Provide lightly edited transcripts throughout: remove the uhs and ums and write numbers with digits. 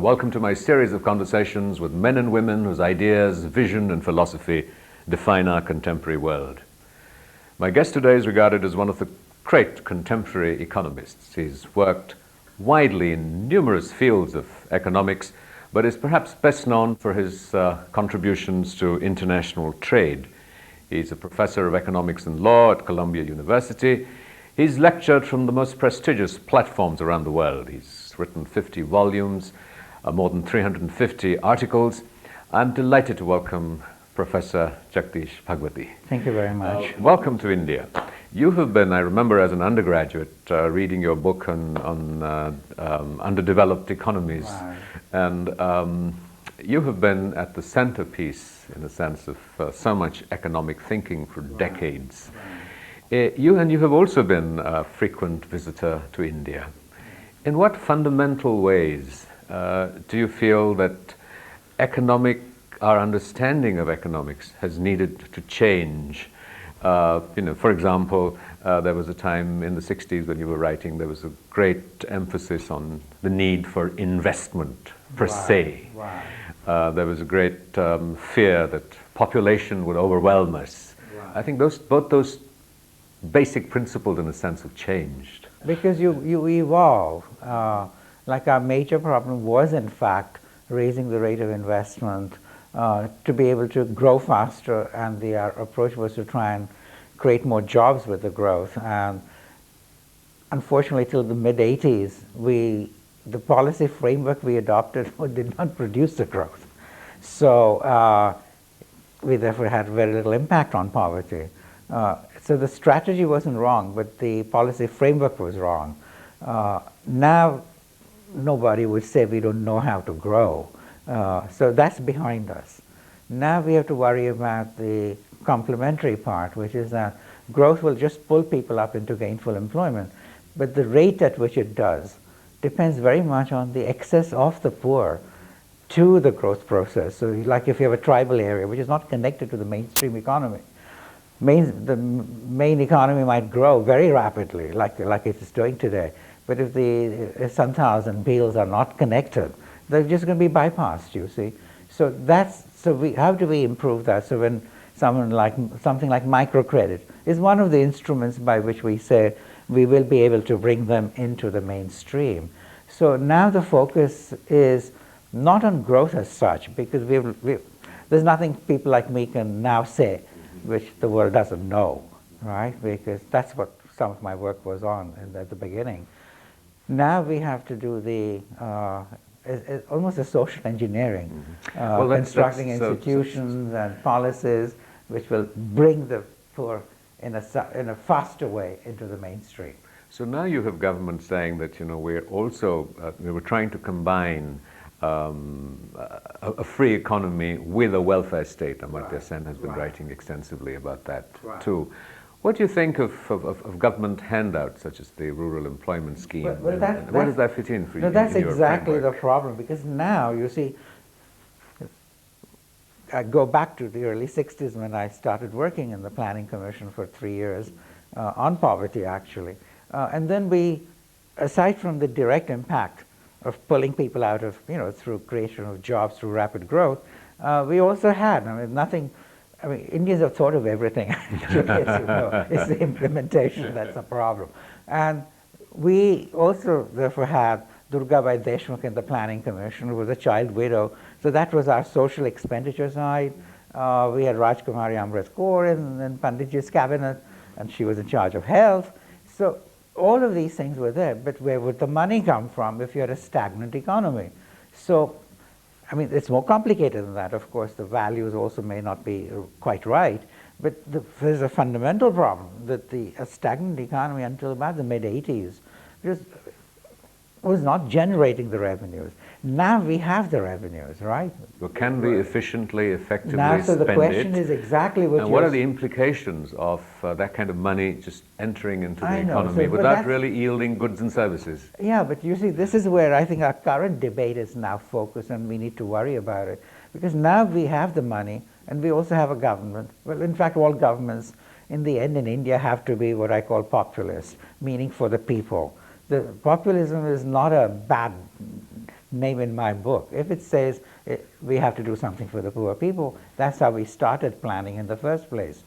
Welcome to my series of conversations with men and women whose ideas, vision, and philosophy define our contemporary world. My guest today is regarded as one of the great contemporary economists. He's worked widely in numerous fields of economics, but is perhaps best known for his contributions to international trade. He's a professor of economics and law at Columbia University. He's lectured from the most prestigious platforms around the world. He's written 50 volumes, more than 350 articles. I'm delighted to welcome Professor Jagdish Bhagwati. Thank you very much. Welcome to India. You have been, I remember as an undergraduate, reading your book on underdeveloped economies. Wow. And you have been at the centerpiece, in a sense, of so much economic thinking for decades. You have also been a frequent visitor to India. In what fundamental ways do you feel that our understanding of economics has needed to change? For example, there was a time in the 60s when you were writing, there was a great emphasis on the need for investment per se. Wow. There was a great fear that population would overwhelm us. Wow. I think both those basic principles, in a sense, have changed. Because you evolve. Like our major problem was, in fact, raising the rate of investment to be able to grow faster, and our approach was to try and create more jobs with the growth. And unfortunately, till the mid-80s, the policy framework we adopted did not produce the growth. So we therefore had very little impact on poverty. So the strategy wasn't wrong, but the policy framework was wrong. Now, nobody would say we don't know how to grow. So that's behind us. Now we have to worry about the complementary part, which is that growth will just pull people up into gainful employment. But the rate at which it does depends very much on the access of the poor to the growth process. So like if you have a tribal area which is not connected to the mainstream economy, the main economy might grow very rapidly, like it is doing today. But if the Santhals and Bhils are not connected, they're just going to be bypassed, you see. So how do we improve that? So when something like microcredit is one of the instruments by which we say we will be able to bring them into the mainstream. So now the focus is not on growth as such, because there's nothing people like me can now say which the world doesn't know, right? Because that's what some of my work was on at the beginning. Now we have to do almost a social engineering, constructing institutions and policies which will bring the poor in a faster way into the mainstream. So now you have government saying that we're trying to combine a free economy with a welfare state. Amartya Sen has been writing extensively about that too. What do you think of government handouts such as the Rural Employment Scheme? Where does that fit in for you? No, that's exactly the problem, because now, you see, I go back to the early 60s when I started working in the Planning Commission for 3 years on poverty, actually. And then aside from the direct impact of pulling people out of, through creation of jobs, through rapid growth, we also had, Indians have thought of everything, actually, as you know. It's the implementation that's a problem. And we also, therefore, had Durgabai Deshmukh in the Planning Commission, who was a child widow. So that was our social expenditure side. We had Rajkumari Amrit Kaur in Panditji's cabinet, and she was in charge of health. So all of these things were there, but where would the money come from if you had a stagnant economy? So, it's more complicated than that. Of course, the values also may not be quite right, but there's a fundamental problem that a stagnant economy until about the mid-80s was not generating the revenues. Now we have the revenues, right? Well, can we efficiently, effectively spend it? So the question is exactly what what are the implications of that kind of money just entering into the economy without really yielding goods and services? Yeah, but you see, this is where I think our current debate is now focused, and we need to worry about it. Because now we have the money, and we also have a government. Well, in fact, all governments in the end in India have to be what I call populist, meaning for the people. The populism is not a bad name in my book. If it says we have to do something for the poor people, that's how we started planning in the first place.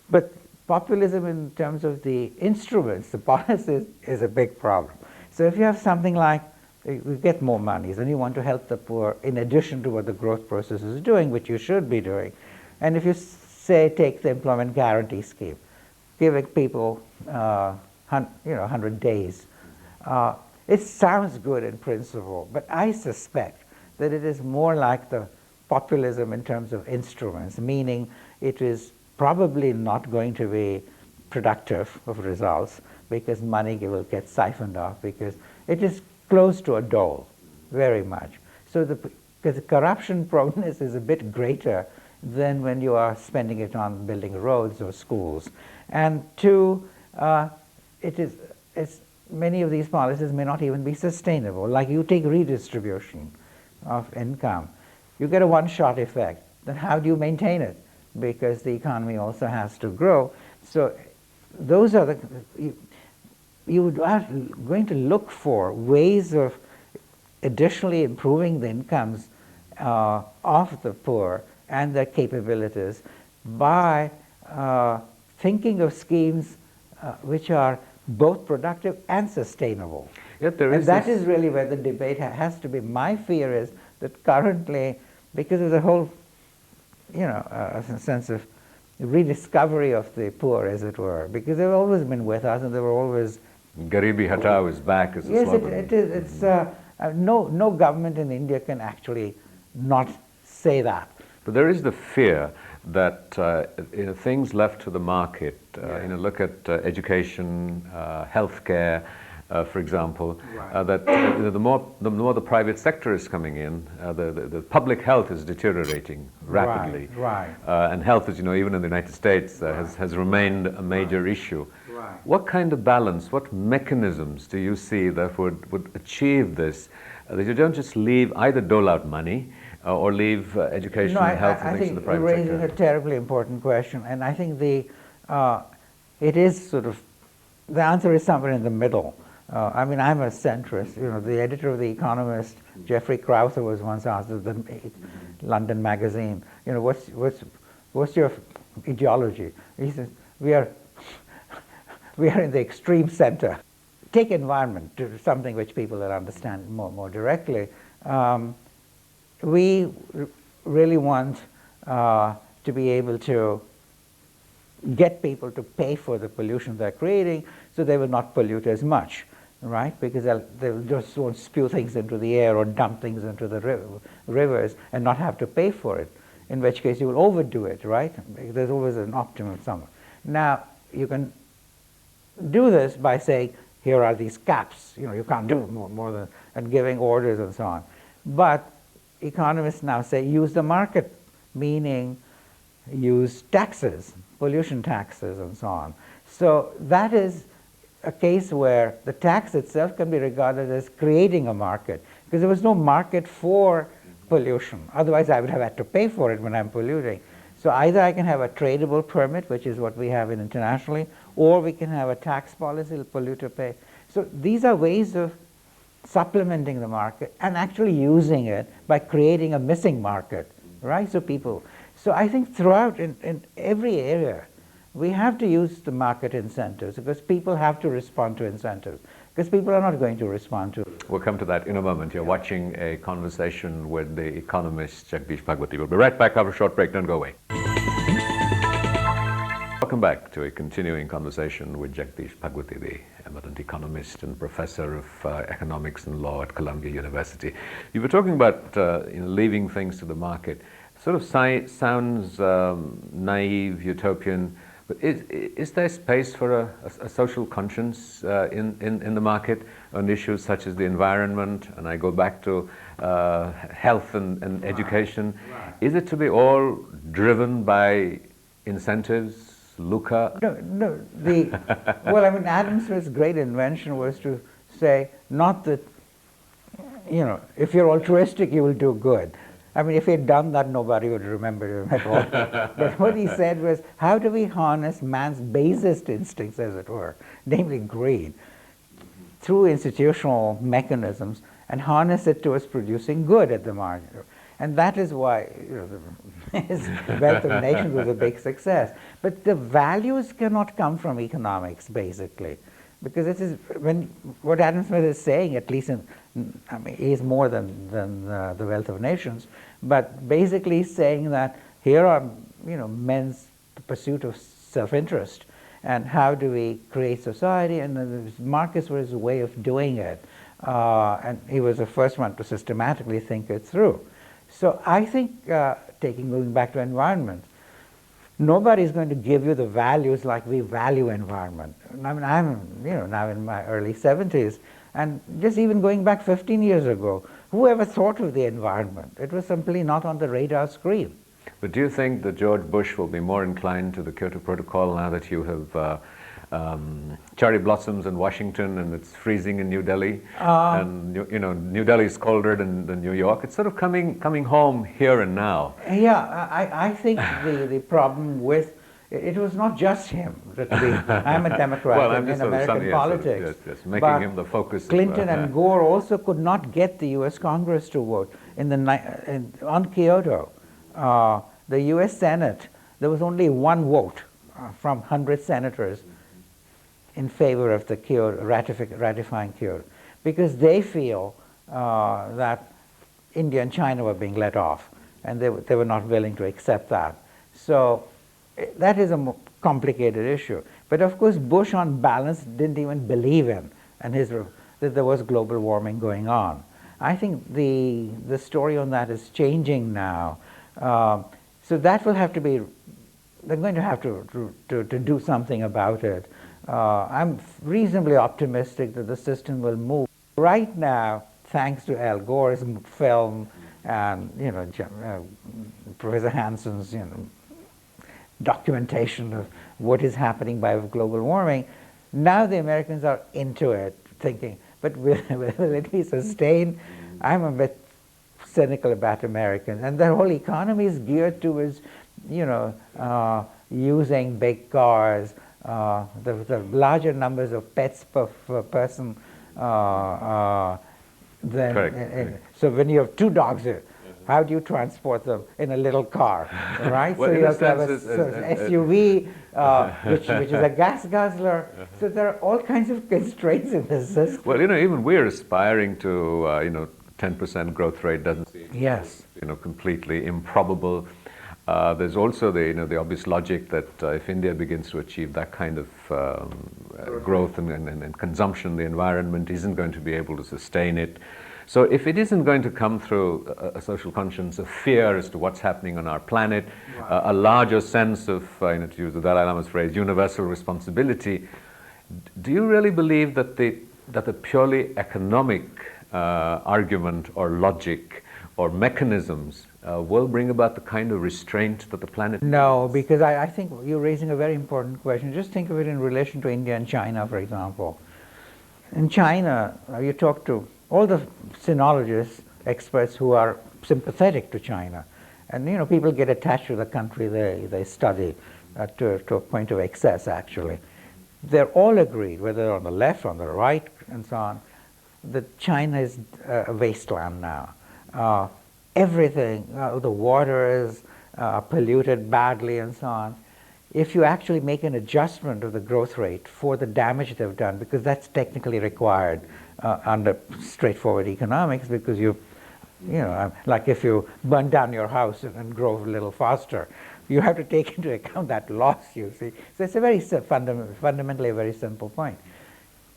But populism in terms of the instruments, the policies, is a big problem. So if you have something like, we get more money, and you want to help the poor in addition to what the growth process is doing, which you should be doing. And if you say, take the employment guarantee scheme, giving people 100 days, it sounds good in principle, but I suspect that it is more like the populism in terms of instruments, meaning it is probably not going to be productive of results because money will get siphoned off, because it is close to a dole, very much. So because the corruption proneness is a bit greater than when you are spending it on building roads or schools. And two, many of these policies may not even be sustainable. Like you take redistribution of income, you get a one-shot effect. Then how do you maintain it? Because the economy also has to grow. So those are you are going to look for ways of additionally improving the incomes of the poor and their capabilities by thinking of schemes which are both productive and sustainable. Yet there and that is really where the debate has to be. My fear is that currently, because of the whole, a sense of rediscovery of the poor, as it were, because they've always been with us and they were always... Garibi Hatao is back as a yes, slogan. It is. It's, no government in India can actually not say that. But there is the fear that things left to the market, look at education, healthcare, for example, right. That the more the private sector is coming in, the public health is deteriorating rapidly. Right. And health, as you know, even in the United States, has remained a major issue. Right. What kind of balance, what mechanisms do you see that would achieve this? That you don't just leave, either dole out money, or leave education and health and things to the private sector? I think you're raising a terribly important question, and I think it is sort of, the answer is somewhere in the middle. I mean, I'm a centrist. The editor of The Economist, Jeffrey Krauser, was once asked at the London magazine, what's your ideology? He says, we are in the extreme center. Take environment, to something which people will understand more directly. We really want to be able to get people to pay for the pollution they're creating so they will not pollute as much, right? Because they'll just won't spew things into the air or dump things into the rivers and not have to pay for it, in which case you will overdo it, right? There's always an optimum somewhere. Now, you can do this by saying, here are these caps, you can't do more than, and giving orders and so on. But economists now say use the market, meaning use taxes, pollution taxes and so on. So that is a case where the tax itself can be regarded as creating a market, because there was no market for pollution. Otherwise I would have had to pay for it when I'm polluting. So either I can have a tradable permit, which is what we have internationally, or we can have a tax policy, polluter pay. So these are ways of supplementing the market and actually using it by creating a missing market, right? So I think throughout, in every area, we have to use the market incentives, because people have to respond to incentives, because people are not going to respond to... We'll come to that in a moment. You're watching a conversation with the economist Jagdish Bhagwati. We'll be right back after a short break. Don't go away. Welcome back to a continuing conversation with Jagdish Bhagwati, the eminent economist and professor of economics and law at Columbia University. You were talking about leaving things to the market. Sort of sounds naive, utopian, but is there space for a social conscience in the market on issues such as the environment? And I go back to health and education. Right. Is it to be all driven by incentives? Lucre? No. Well, I mean, Adam Smith's great invention was to say, not that, if you're altruistic, you will do good. I mean, if he'd done that, nobody would remember him at all. But what he said was, how do we harness man's basest instincts, as it were, namely greed, through institutional mechanisms, and harness it towards producing good at the margin. And that is why his Wealth of Nations was a big success. But the values cannot come from economics, basically. Because it is, what Adam Smith is saying, at least I mean, he is more than the Wealth of Nations, but basically he's saying that here are, men's pursuit of self-interest, and how do we create society, and the markets were his way of doing it. And he was the first one to systematically think it through. So I think, going back to environment, nobody is going to give you the values like we value environment. I mean, I'm now in my early 70s, and just even going back 15 years ago, who ever thought of the environment? It was simply not on the radar screen. But do you think that George Bush will be more inclined to the Kyoto Protocol now that you have cherry blossoms in Washington and it's freezing in New Delhi, and New Delhi is colder than New York? It's sort of coming home here and now. Yeah, I think the problem with it was not just him. I'm a Democrat well, I'm in American politics. Yes, making him the focus. Clinton and Gore also could not get the U.S. Congress to vote on Kyoto. The U.S. Senate, there was only one vote from 100 senators in favor of the Kyoto, ratifying Kyoto, because they feel that India and China were being let off, and they were not willing to accept that. So that is a more complicated issue. But of course, Bush, on balance, didn't even believe in that there was global warming going on. I think the story on that is changing now. So that will have to be, they're going to have to do something about it. I'm reasonably optimistic that the system will move. Right now, thanks to Al Gore's film and Professor Hanson's documentation of what is happening by global warming, now the Americans are into it, thinking, but will it be sustained? I'm a bit cynical about Americans, and their whole economy is geared towards, using big cars, the larger numbers of pets per person. So when you have 2 dogs, how do you transport them in a little car, right? Well, so you have to have a SUV, which is a gas guzzler. So there are all kinds of constraints in the system. Well, even we're aspiring to, 10% growth rate doesn't seem, yes, completely improbable. There's also the obvious logic that if India begins to achieve that kind of growth and consumption, the environment isn't going to be able to sustain it. So if it isn't going to come through a social conscience, a fear as to what's happening on our planet, right, a larger sense of, to use the Dalai Lama's phrase, universal responsibility, do you really believe that the purely economic argument or logic or mechanisms will bring about the kind of restraint that the planet needs? No, because I think you're raising a very important question. Just think of it in relation to India and China, for example. In China, you talk to all the sinologists, experts who are sympathetic to China, and people get attached to the country they study to a point of excess, actually. They're all agreed, whether on the left, on the right, and so on, that China is a wasteland now. Everything, the water is polluted badly and so on. If you actually make an adjustment of the growth rate for the damage they've done, because that's technically required under straightforward economics, because like if you burn down your house and grow a little faster, you have to take into account that loss, you see. So it's a very fundamentally a very simple point.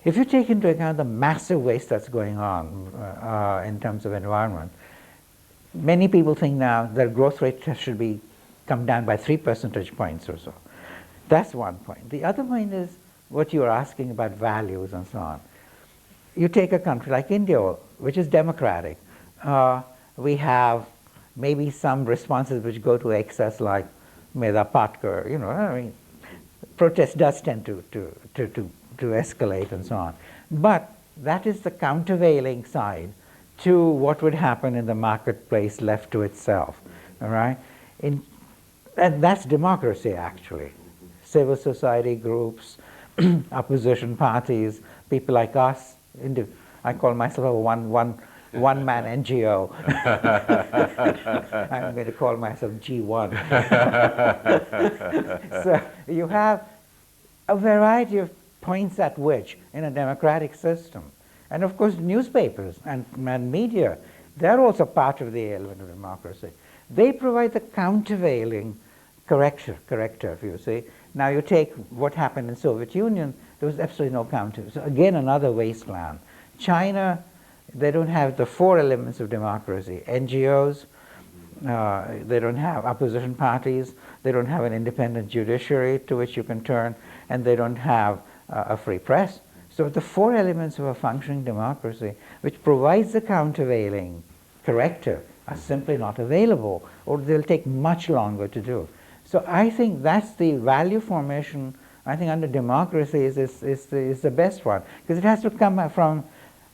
If you take into account the massive waste that's going on in terms of environment, many people think now their growth rate should come down by 3 percentage points or so. That's one point. The other point is what you're asking about values and so on. You take a country like India, which is democratic. We have maybe some responses which go to excess, like Meda Patkar, protest does tend to escalate and so on. But that is the countervailing side to what would happen in the marketplace left to itself, all right? And that's democracy, actually. Civil society groups, opposition parties, people like us. I call myself a one-man NGO. I'm going to call myself G1. So you have a variety of points at which, in a democratic system, and of course newspapers and media, they're also part of the element of democracy. They provide the countervailing corrective, you see. Now you take what happened in Soviet Union, there was absolutely no counter. So again, another wasteland. China, they don't have the four elements of democracy. NGOs, they don't have opposition parties, they don't have an independent judiciary to which you can turn, and they don't have a free press. So the four elements of a functioning democracy, which provides the countervailing corrective, are simply not available, or they'll take much longer to do. So I think that's the value formation, I think, under democracy is the best one, because it has to come from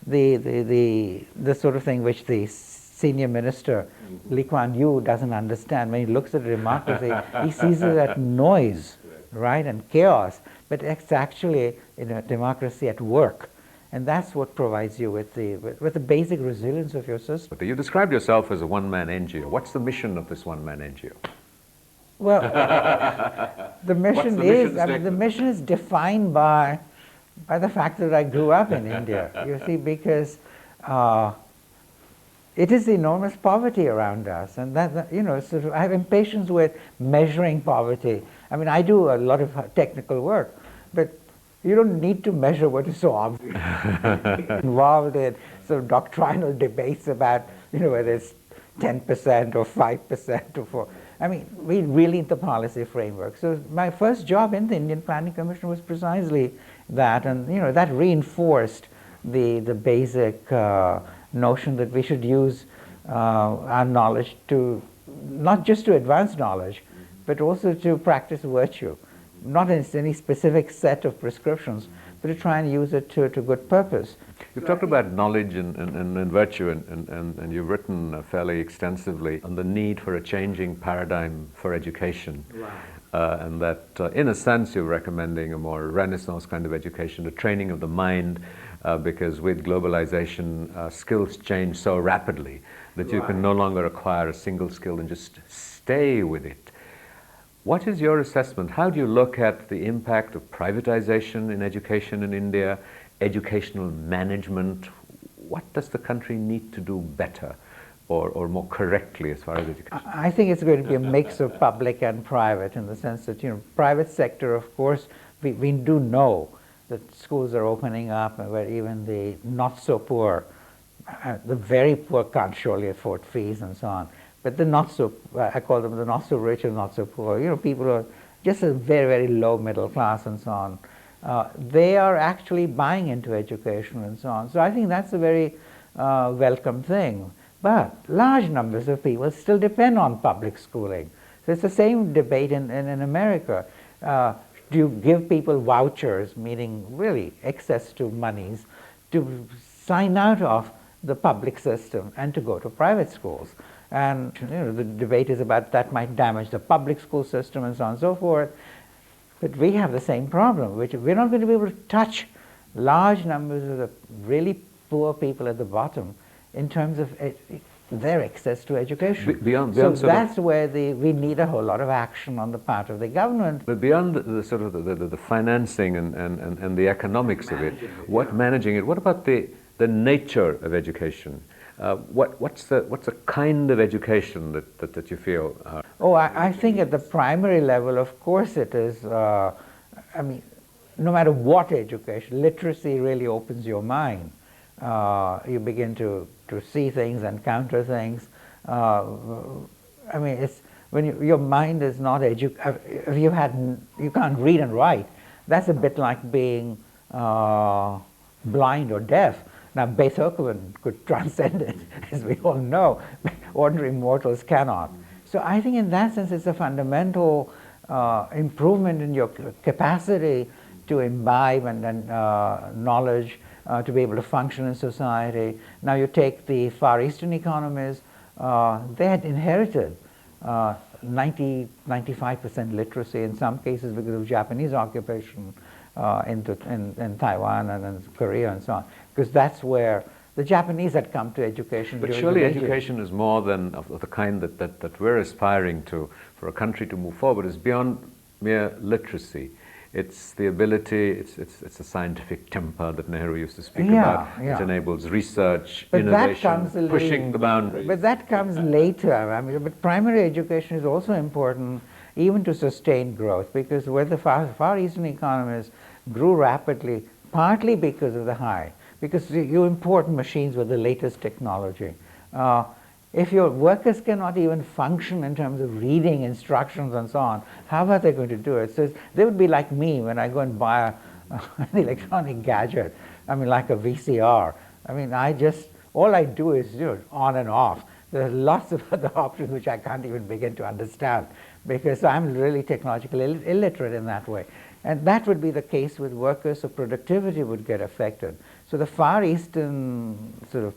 the sort of thing which the senior minister Lee Kuan Yew doesn't understand. When he looks at democracy, he sees it as noise, right, and chaos, but it's actually a democracy at work. And that's what provides you with the basic resilience of your system. You described yourself as a one-man NGO. What's the mission of this one-man NGO? Well, the mission the mission is defined by the fact that I grew up in India. You see, because it is enormous poverty around us, and that sort of, I have impatience with measuring poverty. I mean, I do a lot of technical work, but you don't need to measure what is so obvious. Involved in sort of doctrinal debates about whether it's 10% or 5% or 4%. I mean, we really need the policy framework. So my first job in the Indian Planning Commission was precisely that, and that reinforced the basic notion that we should use our knowledge to not just to advance knowledge, but also to practice virtue, not in any specific set of prescriptions, but to try and use it to good purpose. You've talked about knowledge and virtue, and you've written fairly extensively on the need for a changing paradigm for education. Wow. And that, in a sense, you're recommending a more Renaissance kind of education, the training of the mind, because with globalization, skills change so rapidly that you can no longer acquire a single skill and just stay with it. What is your assessment? How do you look at the impact of privatization in education in India, educational management? What does the country need to do better or more correctly as far as education? I think it's going to be a mix of public and private, in the sense that, private sector, of course, we do know that schools are opening up where even the not so poor, the very poor can't surely afford fees and so on. But the not so, I call them the not so rich and not so poor, people who are just a very, very low middle class and so on, they are actually buying into education and so on. So I think that's a very welcome thing. But large numbers of people still depend on public schooling. So it's the same debate in America. Do you give people vouchers, meaning really access to monies, to sign out of the public system and to go to private schools? And the debate is about that might damage the public school system and so on and so forth. But we have the same problem, which we're not going to be able to touch large numbers of the really poor people at the bottom in terms of their access to education. Beyond so that's where we need a whole lot of action on the part of the government. But beyond the sort of the financing and the economics of it, managing it, what about the nature of education? What's the kind of education that you feel? I think at the primary level, of course, it is. I mean, no matter what education, literacy really opens your mind. You begin to see things and counter things. I mean, it's when your mind is not educated. If you can't read and write, that's a bit like being blind or deaf. Now, Beethoven could transcend it, as we all know, but ordinary mortals cannot. So I think in that sense it's a fundamental improvement in your capacity to imbibe and knowledge, to be able to function in society. Now you take the Far Eastern economies, they had inherited 95% literacy in some cases because of Japanese occupation in Taiwan and in Korea and so on, because that's where The Japanese had come to education. But during surely the Meiji. education is more than of the kind that we're aspiring to for a country to move forward. It's beyond mere literacy. It's the ability, it's a scientific temper that Nehru used to speak about. Yeah. It enables research, But innovation, pushing the boundaries. But that comes later. I mean, but primary education is also important even to sustain growth, because where the Far Eastern economies grew rapidly, partly because of the high, because you import machines with the latest technology. If your workers cannot even function in terms of reading instructions and so on, how are they going to do it? So they would be like me when I go and buy an electronic gadget, I mean, like a VCR. I mean, all I do is on and off. There are lots of other options which I can't even begin to understand, because I'm really technologically illiterate in that way. And that would be the case with workers, so productivity would get affected. So the Far Eastern sort of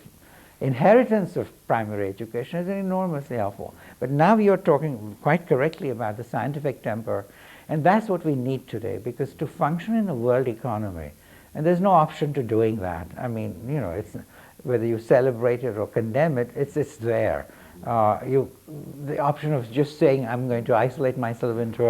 inheritance of primary education is enormously helpful. But now you're talking quite correctly about the scientific temper, and that's what we need today, because to function in a world economy, and there's no option to doing that. I mean, it's whether you celebrate it or condemn it, it's there. The option of just saying I'm going to isolate myself into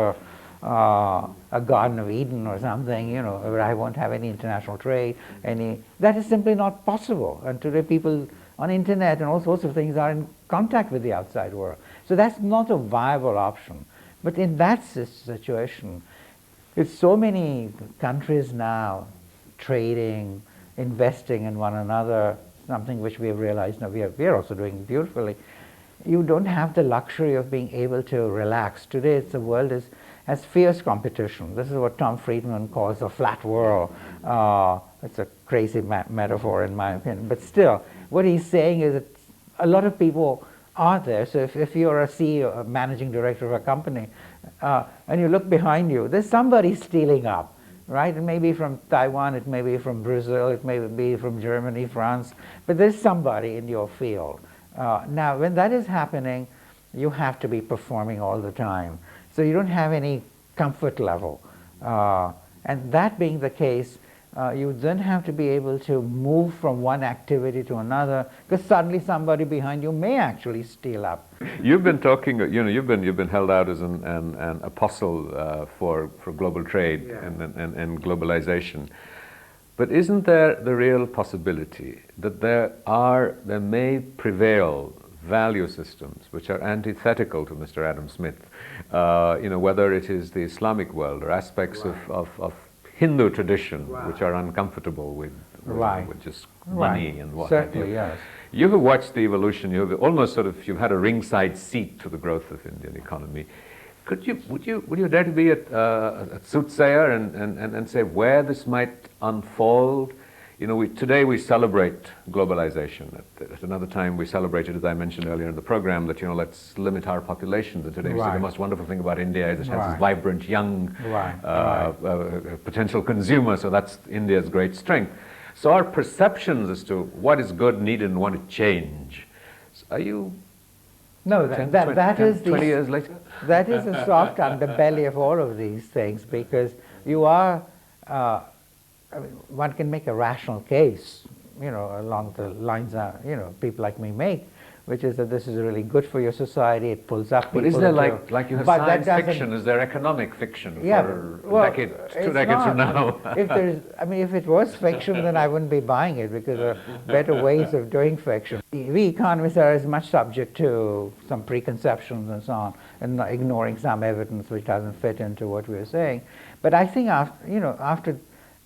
a Garden of Eden or something, where I won't have any international trade, that is simply not possible. And today people on internet and all sorts of things are in contact with the outside world. So that's not a viable option. But in that situation, with so many countries now trading, investing in one another, something which we have realized now we are also doing beautifully, you don't have the luxury of being able to relax. Today the world has fierce competition. This is what Tom Friedman calls a flat world. It's a crazy metaphor in my opinion. But still, what he's saying is that a lot of people are there. So if you're a CEO, a managing director of a company, and you look behind you, there's somebody stealing up, right? It may be from Taiwan, it may be from Brazil, it may be from Germany, France, but there's somebody in your field. Now, when that is happening, you have to be performing all the time. So you don't have any comfort level. And that being the case, you then have to be able to move from one activity to another, because suddenly somebody behind you may actually steal up. You've been talking, you've been held out as an apostle for global trade and globalization. But isn't there the real possibility that there may prevail value systems which are antithetical to Mr. Adam Smith, whether it is the Islamic world or aspects of Hindu tradition which are uncomfortable with just money and what have you. Yes. You have watched the evolution. You have almost you've had a ringside seat to the growth of Indian economy. Would you dare to be a soothsayer and say where this might unfold? Today we celebrate globalization. At another time we celebrated, as I mentioned earlier in the program, that let's limit our populations. And today we say the most wonderful thing about India is it has this vibrant, young, potential consumer. So that's India's great strength. So our perceptions as to what is good, needed, and want to change. Are you? No, that is 20 years later. That is the soft underbelly of all of these things, because you are. One can make a rational case, along the lines that people like me make, which is that this is really good for your society. It pulls up people. But is there like you have science fiction? Is there economic fiction for a decade, 2 decades from now? If it was fiction, then I wouldn't be buying it, because there are better ways of doing fiction. We economists are as much subject to some preconceptions and so on, and ignoring some evidence which doesn't fit into what we're saying. But I think after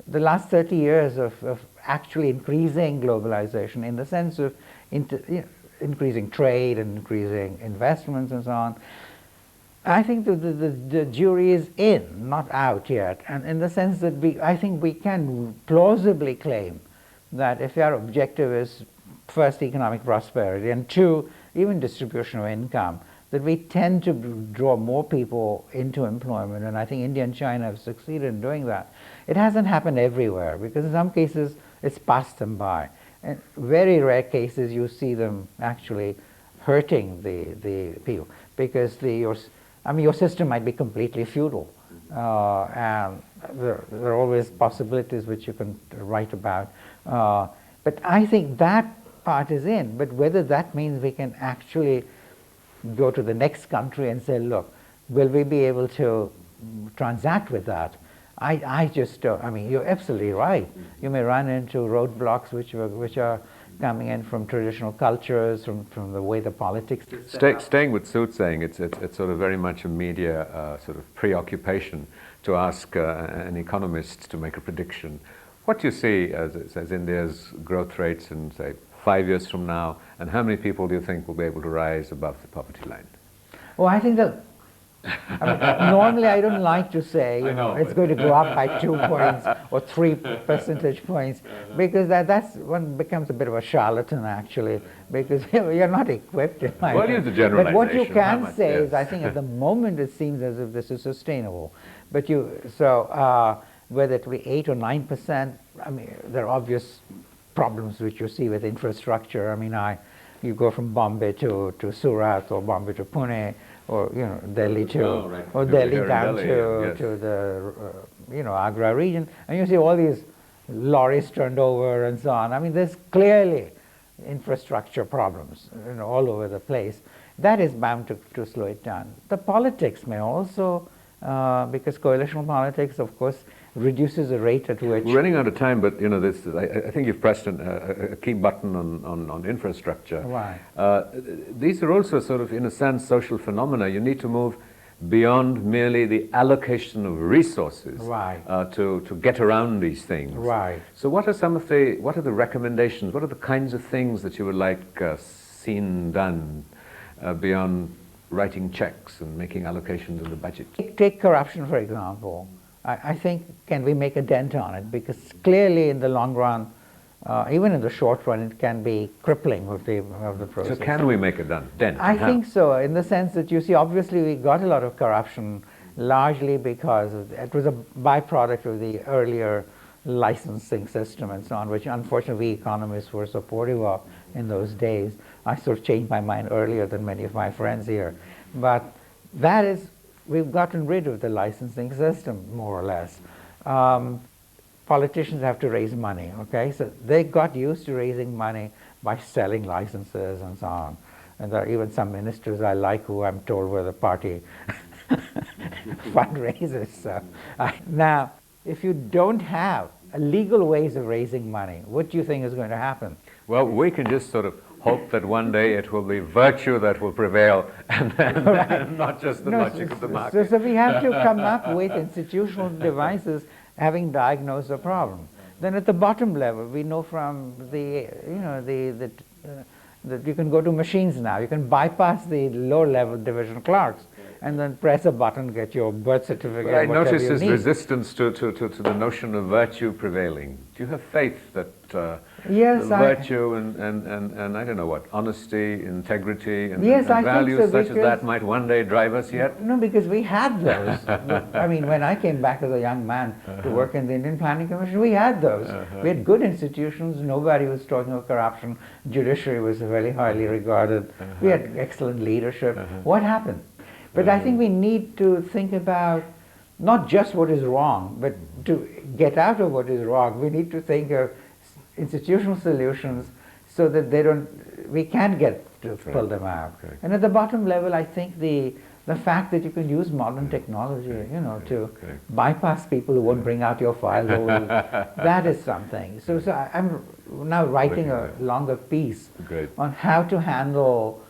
the last 30 years of actually increasing globalization in the sense of increasing trade and increasing investments and so on, I think the jury is in, not out yet. And in the sense that I think we can plausibly claim that if our objective is first economic prosperity and two, even distribution of income, that we tend to draw more people into employment, and I think India and China have succeeded in doing that. It hasn't happened everywhere, because in some cases it's passed them by. In very rare cases you see them actually hurting the people, because your system might be completely feudal, and there are always possibilities which you can write about. But But I think that part is in, but whether that means we can actually go to the next country and say, look, will we be able to transact with that? I just don't. I mean, you're absolutely right. You may run into roadblocks which are coming in from traditional cultures, from the way the politics is set up. Staying with soothsaying, it's sort of very much a media sort of preoccupation to ask an economist to make a prediction. What do you see as India's growth rates in, say, 5 years from now, and how many people do you think will be able to rise above the poverty line? Well, I think that, I mean, normally I don't like to say, it's going to go up by 2 points or 3 percentage points, because that's one becomes a bit of a charlatan, actually, because you're not equipped in my Well, use the generalization. But what you can say yes. is, I think at the moment it seems as if this is sustainable. But whether it be 8 or 9%, I mean, there are obvious problems which you see with infrastructure. I mean, you go from Bombay to Surat, or Bombay to Pune, or Delhi or Delhi down to the Agra region, and you see all these lorries turned over and so on. I mean, there's clearly infrastructure problems all over the place. That is bound to slow it down. The politics may also, because coalitional politics, of course, reduces the rate at which... We're running out of time, but I think you've pressed a key button on infrastructure. Right. These are also sort of, in a sense, social phenomena. You need to move beyond merely the allocation of resources right. To get around these things. Right. So what are the recommendations? What are the kinds of things that you would like seen done beyond writing checks and making allocations in the budget? Take corruption, for example. I think, can we make a dent on it? Because clearly in the long run, even in the short run, it can be crippling of the process. So can we make a dent? I think so, in the sense that you see, obviously we got a lot of corruption largely because it was a byproduct of the earlier licensing system and so on, which unfortunately we economists were supportive of in those days. I sort of changed my mind earlier than many of my friends here. But that is, we've gotten rid of the licensing system, more or less. Politicians have to raise money, okay? So they got used to raising money by selling licenses and so on. And there are even some ministers I like who I'm told were the party fundraisers. So, now, if you don't have legal ways of raising money, what do you think is going to happen? Well, we can just sort of hope that one day it will be virtue that will prevail and not just the logic of the market. So we have to come up with institutional devices having diagnosed the problem. Then at the bottom level, we know from that you can go to machines now. You can bypass the low-level division clerks and then press a button, get your birth certificate. But I notice this resistance to the notion of virtue prevailing. Do you have faith that yes, virtue and I don't know what, honesty, integrity, and, yes, and values so, such as that might one day drive us yet? No, because we had those. I mean, when I came back as a young man to work in the Indian Planning Commission, we had those. We had good institutions. Nobody was talking of corruption. Judiciary was very highly regarded. We had excellent leadership. What happened? But I think we need to think about not just what is wrong, but to get out of what is wrong, we need to think of institutional solutions so that we can get to pull them out. Okay. And at the bottom level, I think the fact that you can use modern technology, to bypass people who won't bring out your file, that is something. So I'm now writing a longer piece on how to handle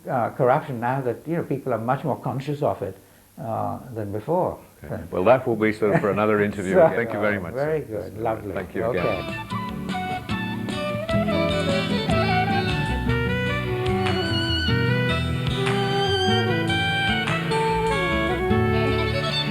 corruption now that people are much more conscious of it than before. Okay. Well, that will be sort of for another interview. Thank you very much. Very good, lovely. Thank you again.